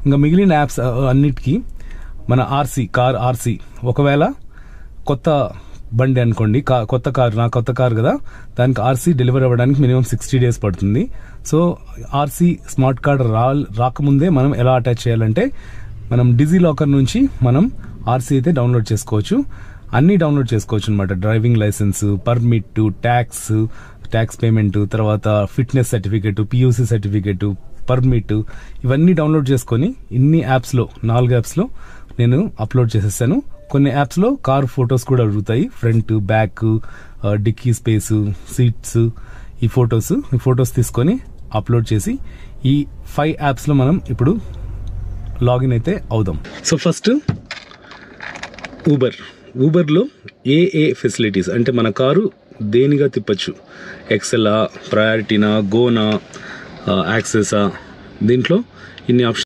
ఇంకా మిగిలిన యాప్స్ అన్నిటికీ మన కార్ ఆర్సీ, ఒకవేళ కొత్త బండి అనుకోండి, కొత్త కారు కదా, దానికి ఆర్సీ డెలివరీ అవ్వడానికి మినిమం 60 days పడుతుంది. సో ఆర్సీ స్మార్ట్ కార్డ్ రాకముందే మనం ఎలా అటాచ్ చేయాలంటే, మనం డిజిలాకర్ నుంచి మనం ఆర్సీ అయితే డౌన్లోడ్ చేసుకోవచ్చు. అన్నీ డౌన్లోడ్ చేసుకోవచ్చు అనమాట. Driving license, permit, tax payment, తర్వాత fitness certificate, PUC certificate, permit, ఇవన్నీ డౌన్లోడ్ చేసుకొని ఇన్ని యాప్స్లో 4 యాప్స్లో నేను అప్లోడ్ చేసేసాను. కొన్ని యాప్స్లో కార్ ఫొటోస్ కూడా అడుగుతాయి, front, back, dickey space, seats, ఈ ఫొటోస్ తీసుకొని అప్లోడ్ చేసి ఈ 5 యాప్స్లో మనం ఇప్పుడు లాగిన్ అయితే అవుదాం. సో ఫస్ట్ ఊబర్లో ఏ ఫెసిలిటీస్ అంటే మన కారు దేనిగా తిప్పచ్చు, ఎక్సెలా, ప్రయారిటీనా, గోనా, యాక్సెసా, దీంట్లో ఇన్ని ఆప్షన్